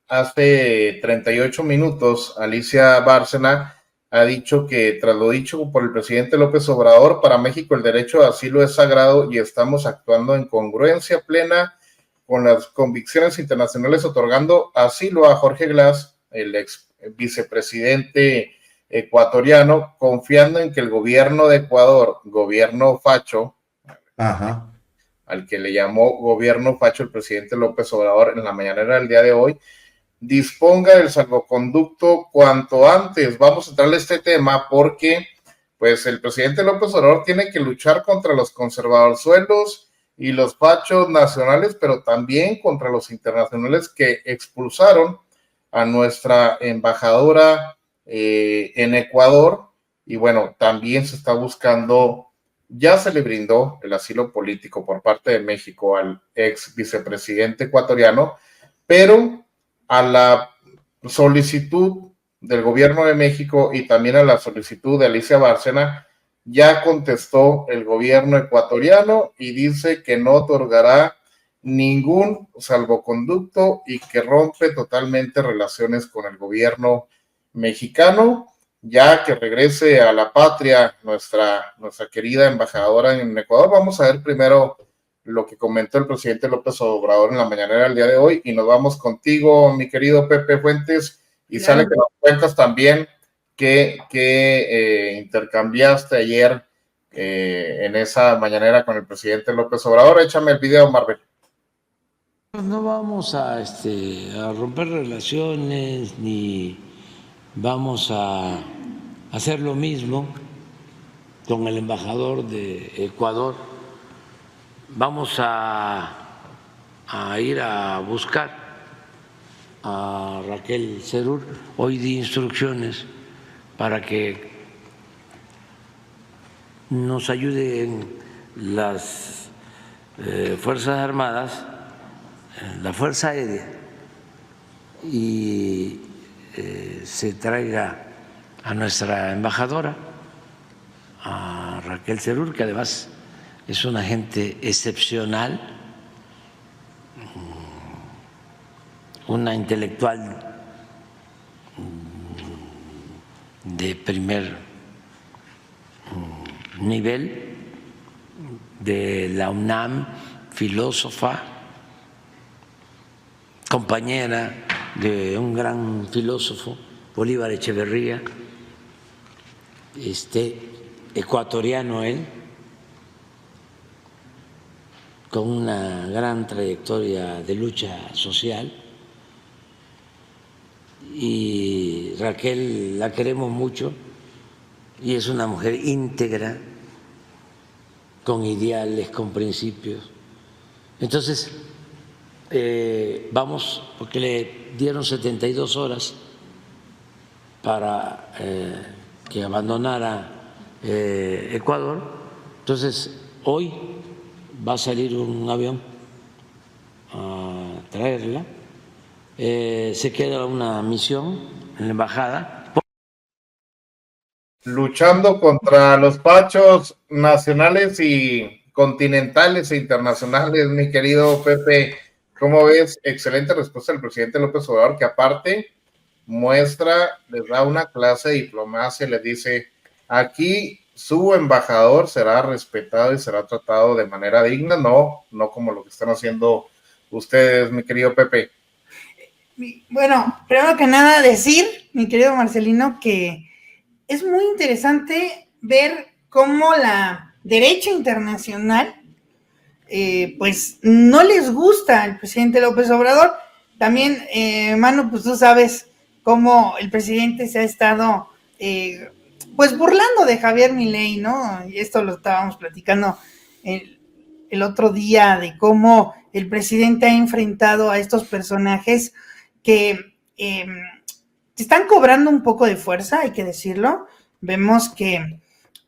hace 38 minutos, Alicia Bárcena ha dicho que, tras lo dicho por el presidente López Obrador, para México el derecho a asilo es sagrado y estamos actuando en congruencia plena con las convicciones internacionales, otorgando asilo a Jorge Glass, el ex vicepresidente ecuatoriano, confiando en que el gobierno de Ecuador, gobierno facho, Ajá. al que le llamó gobierno facho el presidente López Obrador en la mañanera del día de hoy, disponga del salvoconducto cuanto antes. Vamos a entrarle a este tema porque pues el presidente López Obrador tiene que luchar contra los conservadorzuelos y los fachos nacionales, pero también contra los internacionales que expulsaron a nuestra embajadora en Ecuador. Y bueno, también se está buscando, ya se le brindó el asilo político por parte de México al ex vicepresidente ecuatoriano, pero a la solicitud del gobierno de México y también a la solicitud de Alicia Bárcena, ya contestó el gobierno ecuatoriano y dice que no otorgará ningún salvoconducto y que rompe totalmente relaciones con el gobierno mexicano, ya que regrese a la patria nuestra querida embajadora en Ecuador. Vamos a ver primero lo que comentó el presidente López Obrador en la mañanera del día de hoy y nos vamos contigo, mi querido Pepe Fuentes, y claro, sale que nos cuentas también que intercambiaste ayer en esa mañanera con el presidente López Obrador. Échame el video, Marvel. No vamos a romper relaciones ni vamos a hacer lo mismo con el embajador de Ecuador. Vamos a ir a buscar a Raquel Serur. Hoy di instrucciones para que nos ayuden las Fuerzas Armadas, la Fuerza Aérea, y se traiga a nuestra embajadora, a Raquel Serur, que además es una gente excepcional, una intelectual de primer nivel, de la UNAM, filósofa, compañera de un gran filósofo, Bolívar Echeverría, ecuatoriano él, con una gran trayectoria de lucha social. Y Raquel la queremos mucho y es una mujer íntegra, con ideales, con principios. Entonces, vamos, porque le dieron 72 horas para que abandonara Ecuador. Entonces, hoy va a salir un avión a traerla. Se queda una misión en la embajada. Luchando contra los pachos nacionales y continentales e internacionales, mi querido Pepe. ¿Cómo ves? Excelente respuesta del presidente López Obrador, que aparte muestra, les da una clase de diplomacia, les dice, aquí su embajador será respetado y será tratado de manera digna, no como lo que están haciendo ustedes, mi querido Pepe. Bueno, primero que nada decir, mi querido Marcelino, que es muy interesante ver cómo la derecha internacional pues no les gusta al presidente López Obrador. También, Manu, pues tú sabes cómo el presidente se ha estado pues burlando de Javier Milei, ¿no? Y esto lo estábamos platicando el otro día, de cómo el presidente ha enfrentado a estos personajes que están cobrando un poco de fuerza, hay que decirlo. Vemos que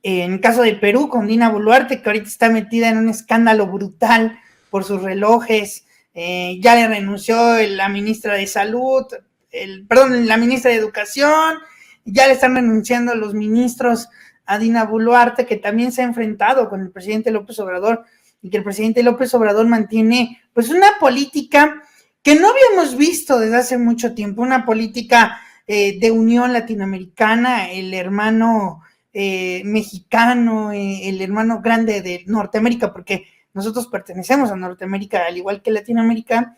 en el caso de Perú, con Dina Boluarte, que ahorita está metida en un escándalo brutal por sus relojes, ya le renunció la ministra de Salud, la ministra de Educación, ya le están renunciando los ministros a Dina Boluarte, que también se ha enfrentado con el presidente López Obrador, y que el presidente López Obrador mantiene pues una política que no habíamos visto desde hace mucho tiempo, una política de unión latinoamericana, el hermano mexicano, el hermano grande de Norteamérica, porque nosotros pertenecemos a Norteamérica, al igual que Latinoamérica,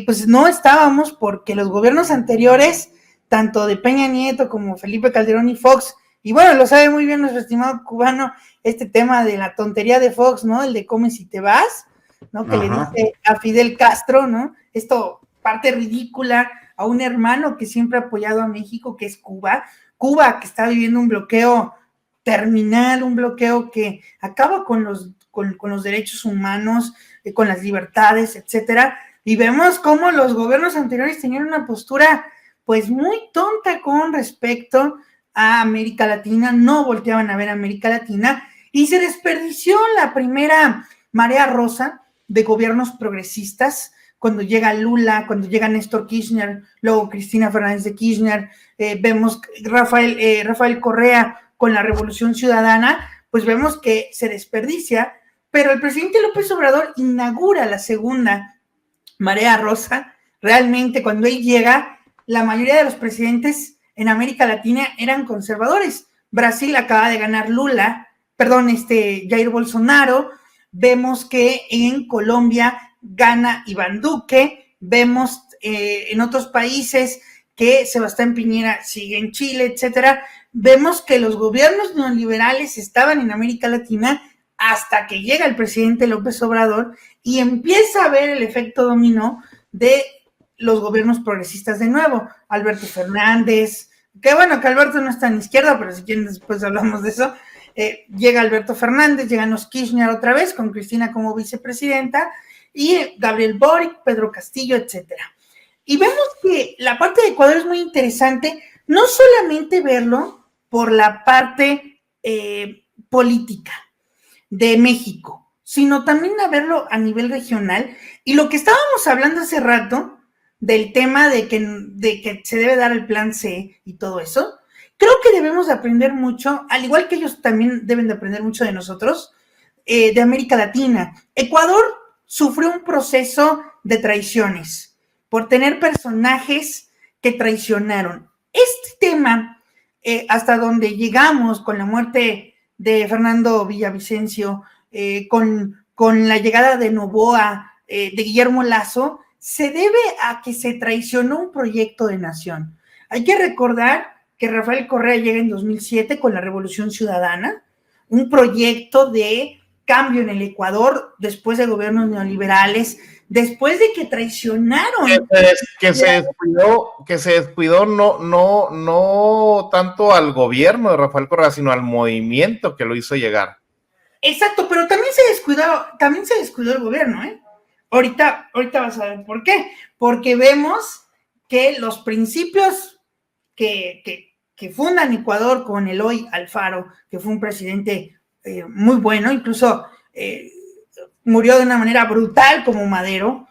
pues no estábamos porque los gobiernos anteriores, tanto de Peña Nieto como Felipe Calderón y Fox, y bueno, lo sabe muy bien nuestro estimado cubano, este tema de la tontería de Fox, ¿no? El de come si te vas, ¿no? Que le dice a Fidel Castro, ¿no? Esto parte ridícula a un hermano que siempre ha apoyado a México, que es Cuba, que está viviendo un bloqueo terminal, un bloqueo que acaba con los derechos humanos, con las libertades, etcétera, y vemos cómo los gobiernos anteriores tenían una postura pues muy tonta con respecto a América Latina, no volteaban a ver a América Latina, y se desperdició la primera marea rosa de gobiernos progresistas, cuando llega Lula, cuando llega Néstor Kirchner, luego Cristina Fernández de Kirchner, vemos Rafael Correa con la Revolución Ciudadana, pues vemos que se desperdicia, pero el presidente López Obrador inaugura la segunda marea rosa. Realmente cuando él llega, la mayoría de los presidentes en América Latina eran conservadores. Brasil acaba de ganar Jair Bolsonaro, vemos que en Colombia gana Iván Duque, vemos en otros países que Sebastián Piñera sigue en Chile, etcétera. Vemos que los gobiernos neoliberales estaban en América Latina hasta que llega el presidente López Obrador y empieza a ver el efecto dominó de los gobiernos progresistas de nuevo. Alberto Fernández, que bueno, que Alberto no está en izquierda, pero si quieren después hablamos de eso. Llega Alberto Fernández, llegan los Kirchner otra vez, con Cristina como vicepresidenta, y Gabriel Boric, Pedro Castillo, etcétera. Y vemos que la parte de Ecuador es muy interesante, no solamente verlo por la parte política de México, sino también a verlo a nivel regional. Y lo que estábamos hablando hace rato, del tema de que se debe dar el plan C y todo eso, creo que debemos de aprender mucho, al igual que ellos también deben de aprender mucho de nosotros, de América Latina. Ecuador sufrió un proceso de traiciones por tener personajes que traicionaron. Este tema, hasta donde llegamos con la muerte de Fernando Villavicencio, con la llegada de Noboa, de Guillermo Lasso, se debe a que se traicionó un proyecto de nación. Hay que recordar que Rafael Correa llega en 2007 con la Revolución Ciudadana, un proyecto de cambio en el Ecuador después de gobiernos neoliberales, después de que traicionaron. Que se descuidó no tanto al gobierno de Rafael Correa, sino al movimiento que lo hizo llegar. Exacto, pero también se descuidó el gobierno, ¿eh? Ahorita vas a ver por qué. Porque vemos que los principios que fundan Ecuador con Eloy Alfaro, que fue un presidente muy bueno, incluso murió de una manera brutal como Madero,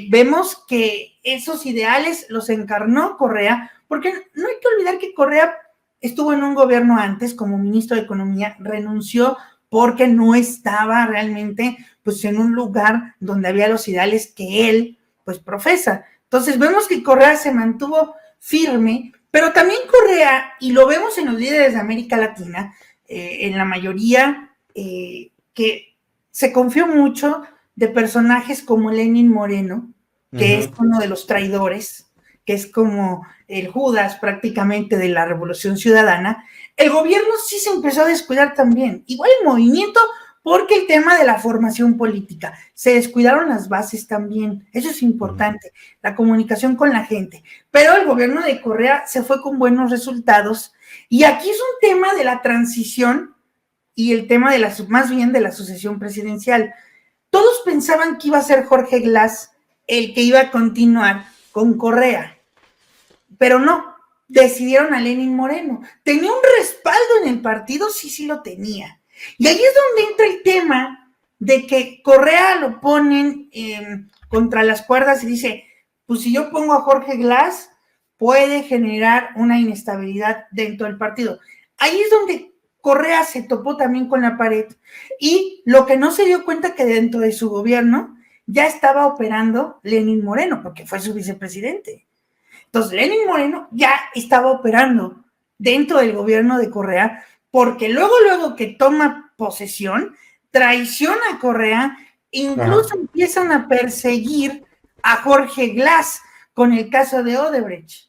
vemos que esos ideales los encarnó Correa, porque no hay que olvidar que Correa estuvo en un gobierno antes como ministro de Economía, renunció porque no estaba realmente pues en un lugar donde había los ideales que él pues profesa. Entonces vemos que Correa se mantuvo firme, pero también Correa, y lo vemos en los líderes de América Latina, en la mayoría, que se confió mucho de personajes como Lenín Moreno, que es uno de los traidores, que es como el Judas prácticamente de la Revolución Ciudadana. El gobierno sí se empezó a descuidar también, igual el movimiento, porque el tema de la formación política, se descuidaron las bases también, eso es importante, la comunicación con la gente, pero el gobierno de Correa se fue con buenos resultados, y aquí es un tema de la transición y el tema de más bien de la sucesión presidencial. Todos pensaban que iba a ser Jorge Glass el que iba a continuar con Correa, pero no, decidieron a Lenín Moreno. ¿Tenía un respaldo en el partido? Sí lo tenía. Y ahí es donde entra el tema de que Correa lo ponen contra las cuerdas y dice, pues si yo pongo a Jorge Glass, puede generar una inestabilidad dentro del partido. Ahí es donde Correa se topó también con la pared, y lo que no se dio cuenta que dentro de su gobierno ya estaba operando Lenín Moreno, porque fue su vicepresidente. Entonces, Lenín Moreno ya estaba operando dentro del gobierno de Correa, porque luego que toma posesión, traiciona a Correa, incluso empiezan a perseguir a Jorge Glass con el caso de Odebrecht,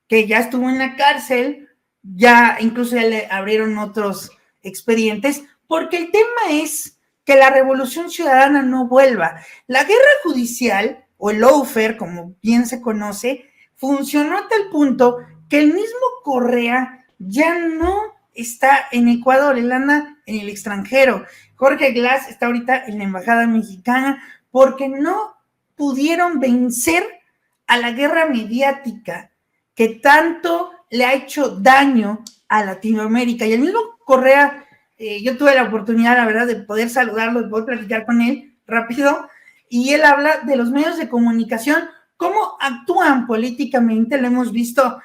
que ya estuvo en la cárcel, ya incluso ya le abrieron otros expedientes, porque el tema es que la revolución ciudadana no vuelva. La guerra judicial, o el lawfare, como bien se conoce, funcionó hasta el punto que el mismo Correa ya no está en Ecuador, él anda en el extranjero. Jorge Glass está ahorita en la embajada mexicana porque no pudieron vencer a la guerra mediática que tanto le ha hecho daño a Latinoamérica. Y el mismo Correa, yo tuve la oportunidad, la verdad, de poder saludarlo, de poder platicar con él rápido, y él habla de los medios de comunicación, cómo actúan políticamente. Lo hemos visto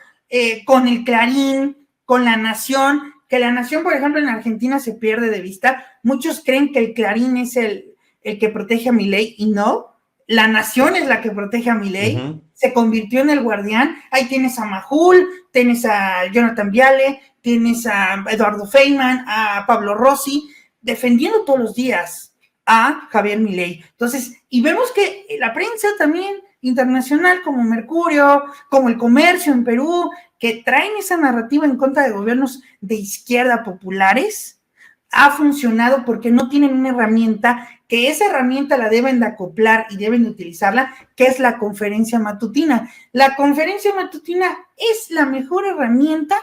con el Clarín, con La Nación, que La Nación, por ejemplo, en Argentina se pierde de vista. Muchos creen que el Clarín es el que protege a Milei, y no, La Nación es la que protege a Milei. Se convirtió en el guardián. Ahí tienes a Majul, tienes a Jonathan Viale, tienes a Eduardo Feynman, a Pablo Rossi, defendiendo todos los días a Javier Milei. Entonces, y vemos que la prensa también internacional, como Mercurio, como El Comercio en Perú, que traen esa narrativa en contra de gobiernos de izquierda populares, ha funcionado porque no tienen una herramienta, que esa herramienta la deben de acoplar y deben de utilizarla, que es la conferencia matutina. La conferencia matutina es la mejor herramienta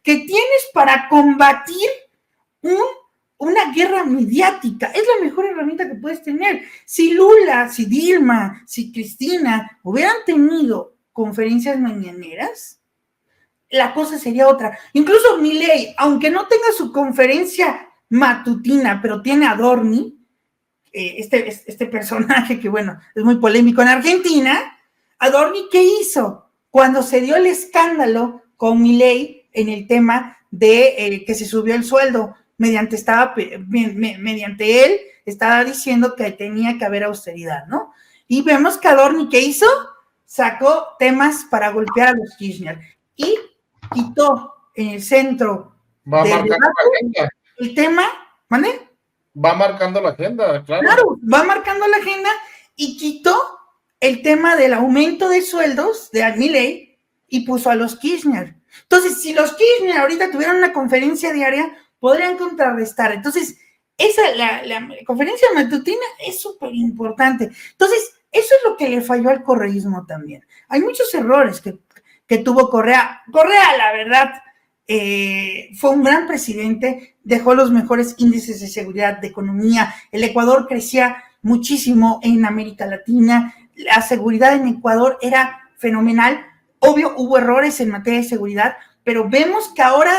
que tienes para combatir una guerra mediática. Es la mejor herramienta que puedes tener. Si Lula, si Dilma, si Cristina hubieran tenido conferencias mañaneras, la cosa sería otra. Incluso Milei, aunque no tenga su conferencia matutina, pero tiene a Adorni, este personaje que, bueno, es muy polémico en Argentina. Adorni, ¿qué hizo? Cuando se dio el escándalo con Milei en el tema de que se subió el sueldo, mediante él estaba diciendo que tenía que haber austeridad, ¿no? Y vemos que Adorni, ¿qué hizo? Sacó temas para golpear a los Kirchner y quitó en el centro del debate el tema, ¿vale? Va marcando la agenda, claro. Claro, va marcando la agenda y quitó el tema del aumento de sueldos de Milei y puso a los Kirchner. Entonces, si los Kirchner ahorita tuvieran una conferencia diaria, podrían contrarrestar. Entonces, la conferencia matutina es súper importante. Entonces, eso es lo que le falló al correísmo también. Hay muchos errores que tuvo Correa. Correa, la verdad, fue un gran presidente, dejó los mejores índices de seguridad, de economía. El Ecuador crecía muchísimo en América Latina, la seguridad en Ecuador era fenomenal. Obvio, hubo errores en materia de seguridad, pero vemos que ahora,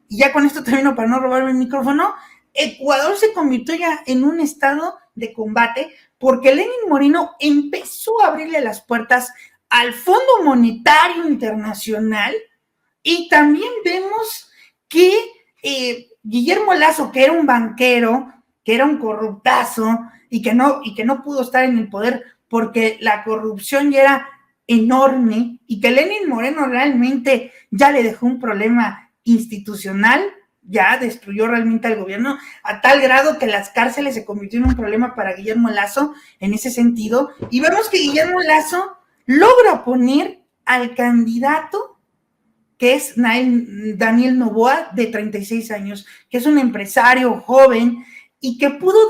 y ya con esto termino para no robarme el micrófono, Ecuador se convirtió ya en un estado de combate porque Lenín Moreno empezó a abrirle las puertas al Fondo Monetario Internacional. Y también vemos que Guillermo Lasso, que era un banquero, que era un corruptazo y que no pudo estar en el poder porque la corrupción ya era enorme y que Lenín Moreno realmente ya le dejó un problema institucional, ya destruyó realmente al gobierno a tal grado que las cárceles se convirtió en un problema para Guillermo Lasso en ese sentido. Y vemos que Guillermo Lasso logra poner al candidato que es Daniel Noboa, de 36 años, que es un empresario joven y que pudo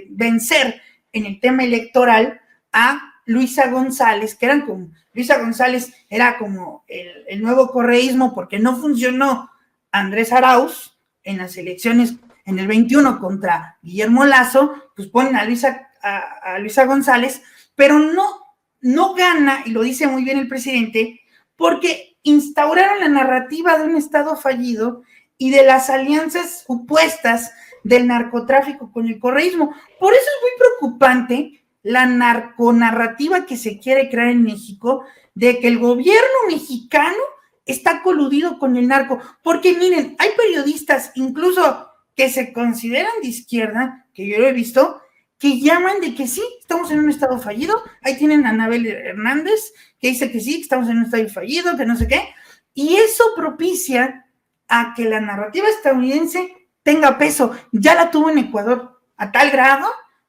vencer en el tema electoral a Luisa González, que Luisa González era como el nuevo correísmo, porque no funcionó Andrés Arauz en las elecciones en el 21 contra Guillermo Lasso, pues ponen a Luisa González, pero no gana, y lo dice muy bien el presidente, porque instauraron la narrativa de un Estado fallido y de las alianzas supuestas del narcotráfico con el correísmo. Por eso es muy preocupante la narconarrativa que se quiere crear en México de que el gobierno mexicano está coludido con el narco, porque miren, hay periodistas incluso que se consideran de izquierda, que yo lo he visto, que llaman de que sí, estamos en un estado fallido. Ahí tienen a Anabel Hernández, que dice que sí, que estamos en un estado fallido, que no sé qué. Y eso propicia a que la narrativa estadounidense tenga peso. Ya la tuvo en Ecuador, a tal grado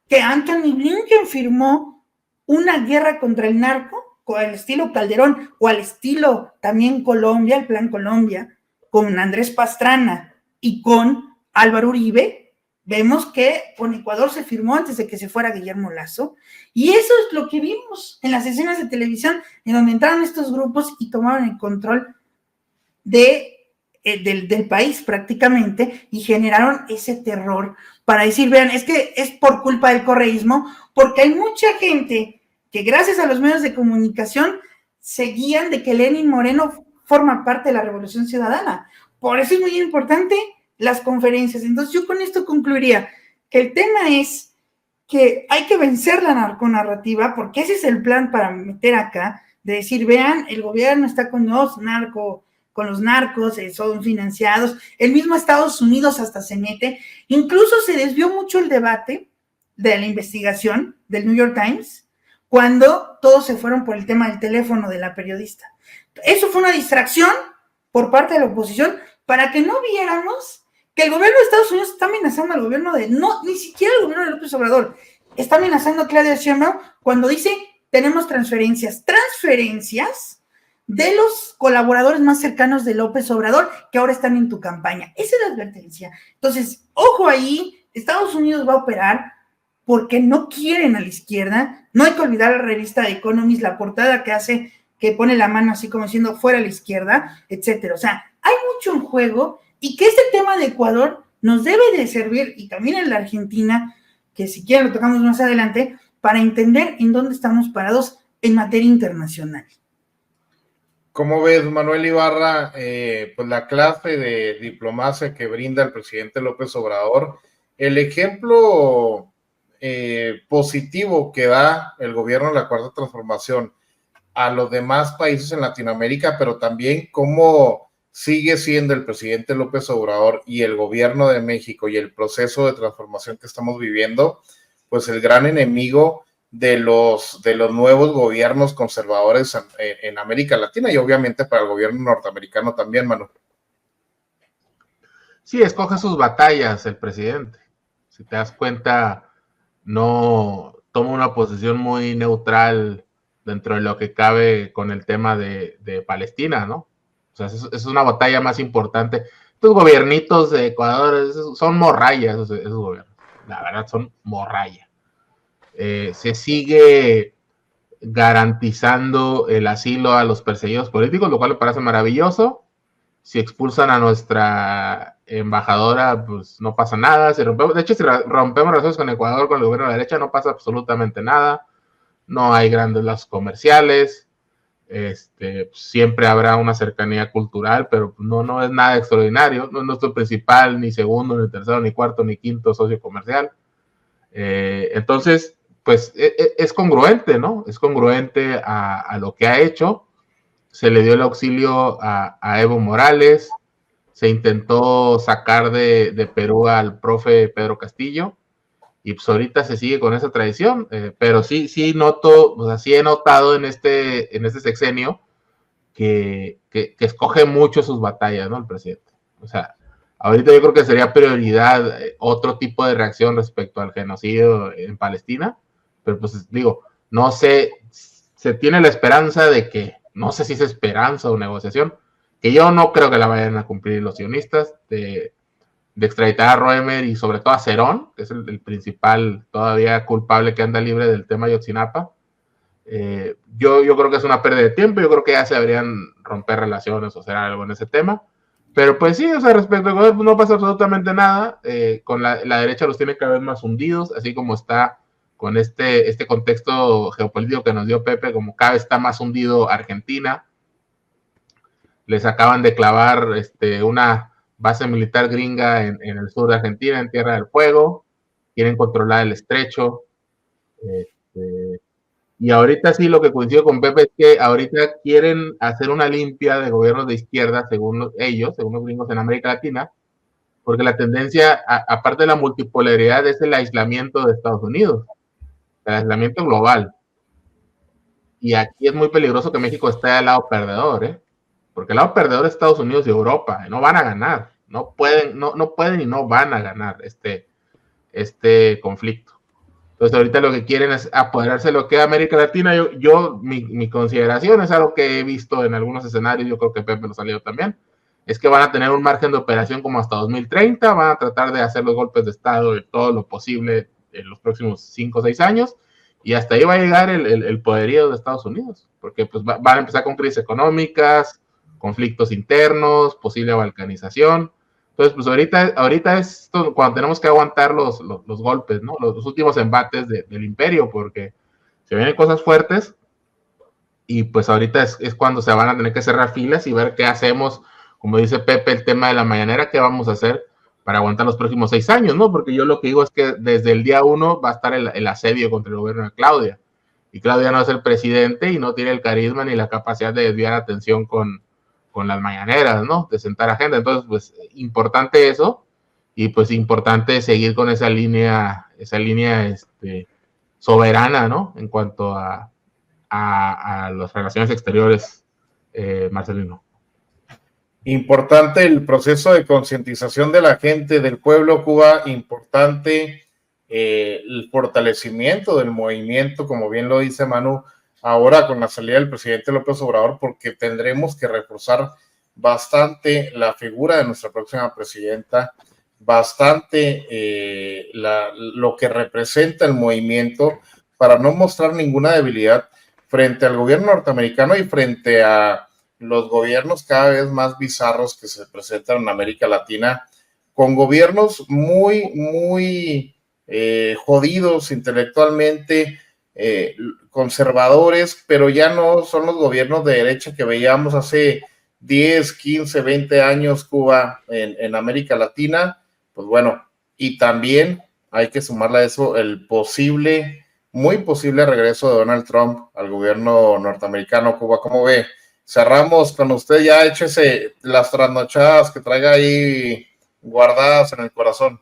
que Anthony Blinken firmó una guerra contra el narco, con el estilo Calderón, o al estilo también Colombia, el Plan Colombia, con Andrés Pastrana y con Álvaro Uribe. Vemos que con Ecuador se firmó antes de que se fuera Guillermo Lazo, y eso es lo que vimos en las escenas de televisión, en donde entraron estos grupos y tomaron el control del país prácticamente, y generaron ese terror para decir, vean, es que es por culpa del correísmo, porque hay mucha gente que gracias a los medios de comunicación seguían de que Lenin Moreno forma parte de la Revolución Ciudadana. Por eso es muy importante las conferencias. Entonces yo con esto concluiría que el tema es que hay que vencer la narconarrativa, porque ese es el plan para meter acá, de decir, vean, el gobierno está con los narcos, son financiados, el mismo Estados Unidos hasta se mete, incluso se desvió mucho el debate de la investigación del New York Times, cuando todos se fueron por el tema del teléfono de la periodista. Eso fue una distracción por parte de la oposición para que no viéramos que el gobierno de Estados Unidos está amenazando al gobierno ni siquiera el gobierno de López Obrador, está amenazando a Claudia Sheinbaum cuando dice, tenemos transferencias de los colaboradores más cercanos de López Obrador que ahora están en tu campaña. Esa es la advertencia. Entonces, ojo ahí, Estados Unidos va a operar porque no quieren a la izquierda. No hay que olvidar la revista de Economist, la portada que hace, que pone la mano así como diciendo fuera a la izquierda, etcétera. O sea, hay mucho en juego, y que este tema de Ecuador nos debe de servir, y también en la Argentina, que si quieren lo tocamos más adelante, para entender en dónde estamos parados en materia internacional. ¿Cómo ves, Manuel Ibarra, pues la clase de diplomacia que brinda el presidente López Obrador, el ejemplo positivo que da el gobierno de la Cuarta Transformación a los demás países en Latinoamérica, pero también cómo sigue siendo el presidente López Obrador y el gobierno de México y el proceso de transformación que estamos viviendo, pues el gran enemigo de los nuevos gobiernos conservadores en América Latina, y obviamente para el gobierno norteamericano también, Manu. Sí, escoge sus batallas el presidente. Si te das cuenta, no toma una posición muy neutral dentro de lo que cabe con el tema de Palestina, ¿no? O sea, es una batalla más importante. Estos gobiernitos de Ecuador son morrayas, esos gobiernos. La verdad, son morrayas. Se sigue garantizando el asilo a los perseguidos políticos, lo cual me parece maravilloso. Si expulsan a nuestra embajadora, pues no pasa nada. Si rompemos relaciones con Ecuador, con el gobierno de la derecha, no pasa absolutamente nada. No hay grandes lazos comerciales. Siempre habrá una cercanía cultural, pero no es nada extraordinario. No es nuestro principal, ni segundo, ni tercero, ni cuarto, ni quinto socio comercial. Entonces, pues es congruente, ¿no? Es congruente a lo que ha hecho. Se le dio el auxilio a Evo Morales, se intentó sacar de Perú al profe Pedro Castillo, y pues ahorita se sigue con esa tradición, pero sí noto, o sea, sí he notado en este sexenio que escoge mucho sus batallas, ¿no? El presidente. O sea, ahorita yo creo que sería prioridad otro tipo de reacción respecto al genocidio en Palestina, pero pues digo, no sé, se tiene la esperanza de que, no sé si es esperanza o negociación, que yo no creo que la vayan a cumplir los sionistas, de extraditar a Roemer y sobre todo a Cerón, que es el principal todavía culpable que anda libre del tema Ayotzinapa. Yo creo que es una pérdida de tiempo. Yo creo que ya se deberían romper relaciones o hacer algo en ese tema. Pero pues sí, o sea, respecto al gobierno, no pasa absolutamente nada. Con la derecha los tiene cada vez más hundidos, así como está con este contexto geopolítico que nos dio Pepe, como cada vez está más hundido Argentina. Les acaban de clavar una base militar gringa en el sur de Argentina, en Tierra del Fuego. Quieren controlar el estrecho. Y ahorita sí, lo que coincido con Pepe es que ahorita quieren hacer una limpia de gobiernos de izquierda, según ellos, según los gringos en América Latina, porque la tendencia, aparte de la multipolaridad, es el aislamiento de Estados Unidos, el aislamiento global. Y aquí es muy peligroso que México esté al lado perdedor, ¿eh? Porque el lado perdedor es Estados Unidos y Europa, no van a ganar, no pueden y no van a ganar este conflicto. Entonces ahorita lo que quieren es apoderarse de lo que es América Latina. Mi consideración es algo que he visto en algunos escenarios, yo creo que Pepe lo salió también, es que van a tener un margen de operación como hasta 2030, van a tratar de hacer los golpes de Estado de todo lo posible en los próximos 5 o 6 años, y hasta ahí va a llegar el poderío de Estados Unidos, porque pues van a empezar con crisis económicas, conflictos internos, posible balcanización. Entonces, pues ahorita es cuando tenemos que aguantar los golpes, ¿no? Los últimos embates del imperio, porque se vienen cosas fuertes y pues ahorita es cuando se van a tener que cerrar filas y ver qué hacemos, como dice Pepe, el tema de la mañanera, qué vamos a hacer para aguantar los próximos 6 años, ¿no? Porque yo lo que digo es que desde el día 1 va a estar el asedio contra el gobierno de Claudia, y Claudia no es el presidente y no tiene el carisma ni la capacidad de desviar atención con las mañaneras, ¿no? De sentar agenda. Entonces, pues, importante eso, y pues importante seguir con esa línea soberana, ¿no? En cuanto a las relaciones exteriores, Marcelino. Importante el proceso de concientización de la gente, del pueblo Cuba, importante el fortalecimiento del movimiento, como bien lo dice Manu, ahora con la salida del presidente López Obrador, porque tendremos que reforzar bastante la figura de nuestra próxima presidenta, bastante lo que representa el movimiento, para no mostrar ninguna debilidad frente al gobierno norteamericano y frente a los gobiernos cada vez más bizarros que se presentan en América Latina, con gobiernos muy jodidos intelectualmente, conservadores, pero ya no son los gobiernos de derecha que veíamos hace 10, 15, 20 años Cuba en América Latina. Pues bueno, y también hay que sumarle a eso el muy posible regreso de Donald Trump al gobierno norteamericano. Cuba, ¿cómo ve? Cerramos con usted, ya échese las trasnochadas que traiga ahí guardadas en el corazón.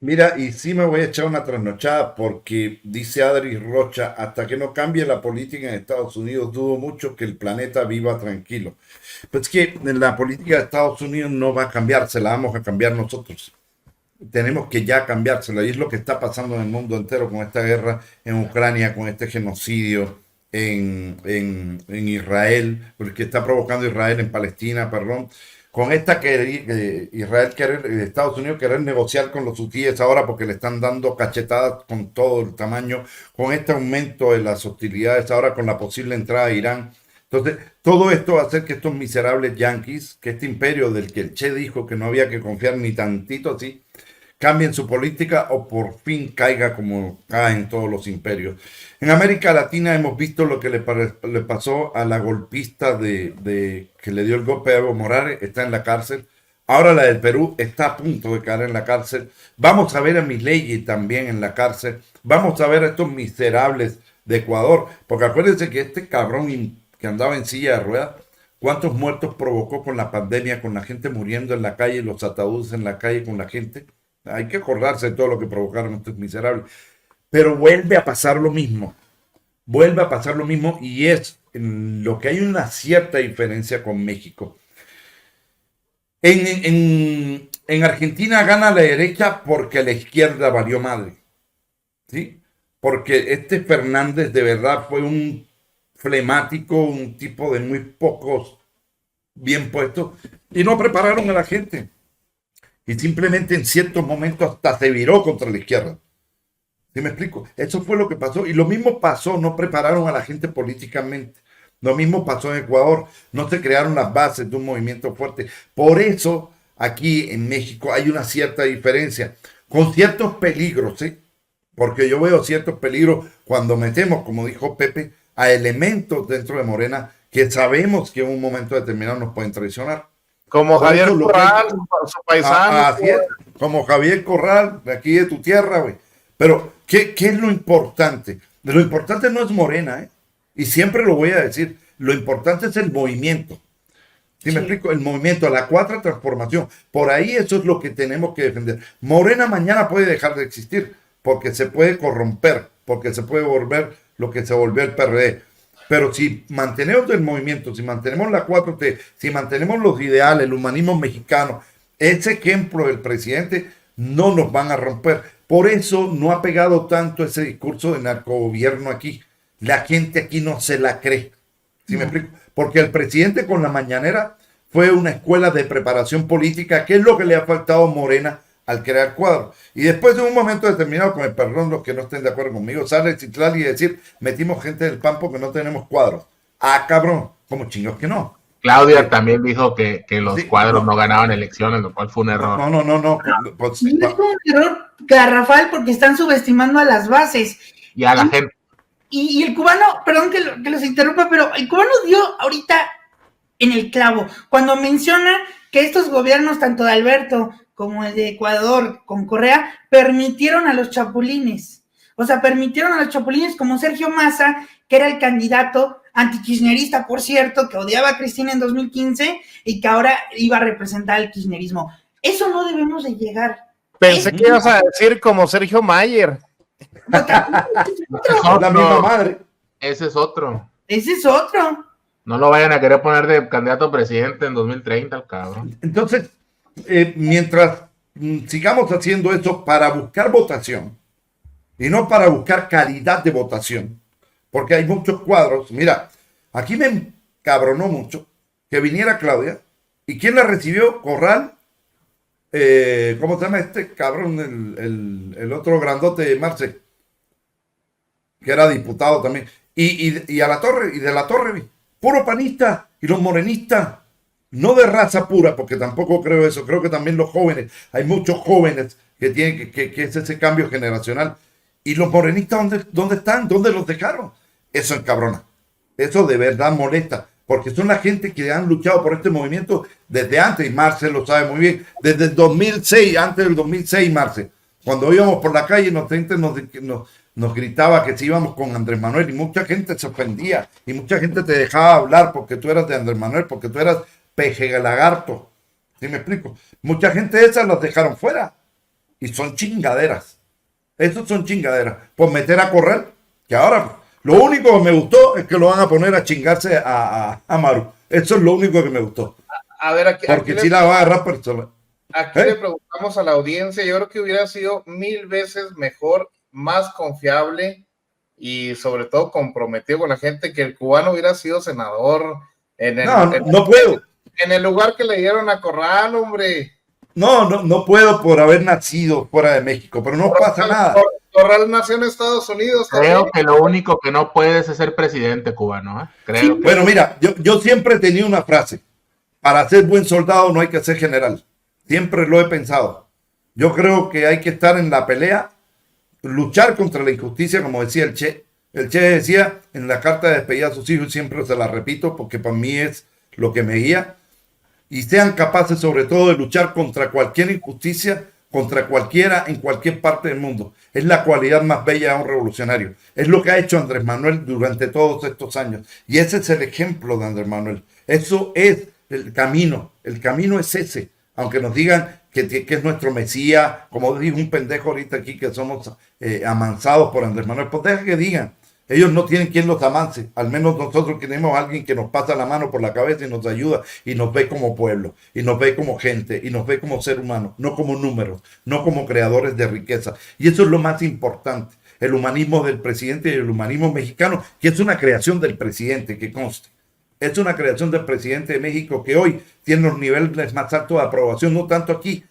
Mira, y sí me voy a echar una trasnochada porque dice Adri Rocha, hasta que no cambie la política en Estados Unidos, dudo mucho que el planeta viva tranquilo. Pues es que la política de Estados Unidos no va a cambiar, se la vamos a cambiar nosotros. Tenemos que ya cambiársela, y es lo que está pasando en el mundo entero con esta guerra en Ucrania, con este genocidio en Israel, porque está provocando Israel en Palestina, perdón, con esta que Israel quiere, Estados Unidos querer negociar con los hutíes ahora porque le están dando cachetadas con todo el tamaño, con este aumento de las hostilidades ahora con la posible entrada de Irán. Entonces, todo esto va a hacer que estos miserables yanquis, que este imperio del que el Che dijo que no había que confiar ni tantito así, cambien su política o por fin caiga como caen todos los imperios. En América Latina hemos visto lo que le pasó a la golpista que le dio el golpe a Evo Morales, está en la cárcel. Ahora la del Perú está a punto de caer en la cárcel. Vamos a ver a Milei también en la cárcel. Vamos a ver a estos miserables de Ecuador, porque acuérdense que este cabrón que andaba en silla de ruedas, ¿cuántos muertos provocó con la pandemia, con la gente muriendo en la calle, los ataúdes en la calle con la gente? Hay que acordarse de todo lo que provocaron estos miserables. Pero vuelve a pasar lo mismo. Vuelve a pasar lo mismo, y es en lo que hay una cierta diferencia con México. En Argentina gana la derecha porque la izquierda valió madre. ¿Sí? Porque este Fernández de verdad fue un flemático, un tipo de muy pocos bien puestos, y no prepararon a la gente. Y simplemente en ciertos momentos hasta se viró contra la izquierda. ¿Sí me explico? Eso fue lo que pasó. Y lo mismo pasó, no prepararon a la gente políticamente. Lo mismo pasó en Ecuador. No se crearon las bases de un movimiento fuerte. Por eso aquí en México hay una cierta diferencia, con ciertos peligros, ¿sí? Porque yo veo ciertos peligros cuando metemos, como dijo Pepe, a elementos dentro de Morena que sabemos que en un momento determinado nos pueden traicionar. Como Javier Corral, su paisano. Así es, como Javier Corral, de aquí de tu tierra, güey. Pero, ¿qué es lo importante? Lo importante no es Morena, ¿eh? Y siempre lo voy a decir. Lo importante es el movimiento. ¿Sí me explico? El movimiento, la cuarta transformación. Por ahí eso es lo que tenemos que defender. Morena mañana puede dejar de existir porque se puede corromper, porque se puede volver lo que se volvió el PRD. Pero si mantenemos el movimiento, si mantenemos la 4T, si mantenemos los ideales, el humanismo mexicano, ese ejemplo del presidente, no nos van a romper. Por eso no ha pegado tanto ese discurso de narcogobierno aquí. La gente aquí no se la cree. ¿Sí me explico? Porque el presidente con la mañanera fue una escuela de preparación política, que es lo que le ha faltado a Morena al crear cuadros. Y después de un momento determinado, con el perdón, los que no estén de acuerdo conmigo, sale el Citlali y decir, metimos gente del PAN porque no tenemos cuadros. Ah, cabrón, como chingos que no. Claudia también dijo que los cuadros no ganaban elecciones, lo cual fue un error. No. Pues, es un error garrafal porque están subestimando a las bases. Y a la gente. Y el cubano, perdón que los interrumpa, pero el cubano dio ahorita en el clavo cuando menciona que estos gobiernos, tanto de Alberto como el de Ecuador con Correa, permitieron a los chapulines. O sea, permitieron a los chapulines como Sergio Massa, que era el candidato antikirchnerista, por cierto, que odiaba a Cristina en 2015 y que ahora iba a representar el kirchnerismo. Eso no debemos de llegar. Pensé que ibas a decir como Sergio Mayer. La misma madre. Ese es otro. Ese es otro. No lo vayan a querer poner de candidato a presidente en 2030, el cabrón. Entonces, mientras sigamos haciendo eso para buscar votación y no para buscar calidad de votación, porque hay muchos cuadros. Mira, aquí me encabronó mucho que viniera Claudia. ¿Y quién la recibió? Corral. ¿Cómo se llama este cabrón? El otro grandote de Marce, que era diputado también. Y a la Torre, y de la Torre, puro panista, y los morenistas, no de raza pura, porque tampoco creo eso. Creo que también los jóvenes, hay muchos jóvenes que tienen que es ese cambio generacional. ¿Y los morenistas dónde están? ¿Dónde los dejaron? Eso encabrona. Eso de verdad molesta. Porque son la gente que han luchado por este movimiento desde antes. Y Marce lo sabe muy bien. Desde el 2006, antes del 2006, Marce. Cuando íbamos por la calle, nos gritaba que si íbamos con Andrés Manuel. Y mucha gente se ofendía. Y mucha gente te dejaba hablar porque tú eras de Andrés Manuel. Porque tú eras peje lagarto. ¿Sí me explico? Mucha gente de esas las dejaron fuera. Y son chingaderas. Esos son chingaderas. Por meter a correr. Que ahora, lo único que me gustó es que lo van a poner a chingarse a Maru. Eso es lo único que me gustó. A ver, aquí, porque si la va a agarrar personal. Aquí le preguntamos a la audiencia. Yo creo que hubiera sido 1000 veces mejor, más confiable y sobre todo comprometido con la gente que el cubano hubiera sido senador. No puedo. En el lugar que le dieron a Corral, hombre. No puedo por haber nacido fuera de México, pero no pasa nada. Corral nació en Estados Unidos. Creo que lo único que no puedes es ser presidente cubano. Bueno, mira, yo siempre he tenido una frase. Para ser buen soldado no hay que ser general. Siempre lo he pensado. Yo creo que hay que estar en la pelea, luchar contra la injusticia, como decía el Che. El Che decía en la carta de despedida a sus hijos, siempre se la repito porque para mí es lo que me guía. Y sean capaces sobre todo de luchar contra cualquier injusticia, contra cualquiera en cualquier parte del mundo. Es la cualidad más bella de un revolucionario. Es lo que ha hecho Andrés Manuel durante todos estos años. Y ese es el ejemplo de Andrés Manuel. Eso es el camino. El camino es ese. Aunque nos digan que es nuestro Mesías, como dijo un pendejo ahorita aquí, que somos amansados por Andrés Manuel. Pues deja que digan. Ellos no tienen quien los amance. Al menos nosotros tenemos a alguien que nos pasa la mano por la cabeza y nos ayuda y nos ve como pueblo, y nos ve como gente, y nos ve como ser humano, no como números, no como creadores de riqueza. Y eso es lo más importante. El humanismo del presidente y el humanismo mexicano, que es una creación del presidente, que conste. Es una creación del presidente de México que hoy tiene los niveles más altos de aprobación, no tanto aquí,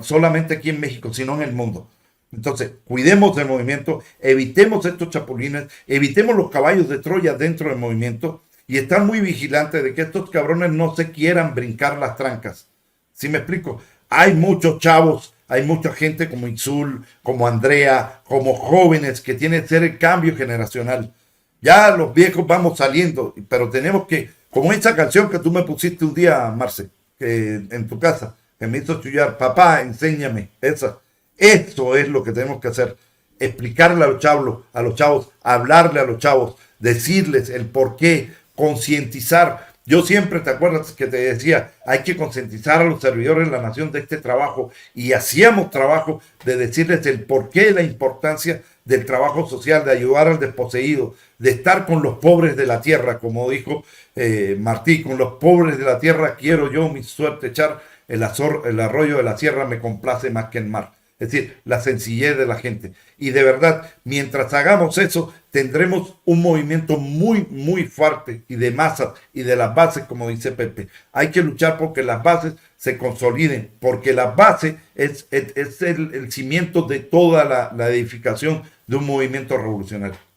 solamente aquí en México, sino en el mundo. Entonces, cuidemos del movimiento, evitemos estos chapulines, evitemos los caballos de Troya dentro del movimiento y estar muy vigilantes de que estos cabrones no se quieran brincar las trancas. ¿Sí me explico? Hay muchos chavos, hay mucha gente como Itzul, como Andrea, como jóvenes que tienen que ser el cambio generacional. Ya los viejos vamos saliendo, pero tenemos que, como esa canción que tú me pusiste un día, Marce, en tu casa, que me hizo chullar, papá, enséñame, esa. Esto es lo que tenemos que hacer, explicarle a los chavos, hablarle a los chavos, decirles el por qué, concientizar. Yo siempre, ¿te acuerdas que te decía? Hay que concientizar a los servidores de la nación de este trabajo, y hacíamos trabajo de decirles el porqué y la importancia del trabajo social, de ayudar al desposeído, de estar con los pobres de la tierra, como dijo Martí, con los pobres de la tierra quiero yo mi suerte echar, el arroyo de la sierra me complace más que el mar. Es decir, la sencillez de la gente. Y de verdad, mientras hagamos eso, tendremos un movimiento muy, muy fuerte y de masas y de las bases, como dice Pepe. Hay que luchar porque las bases se consoliden, porque la base es el cimiento de toda la edificación de un movimiento revolucionario.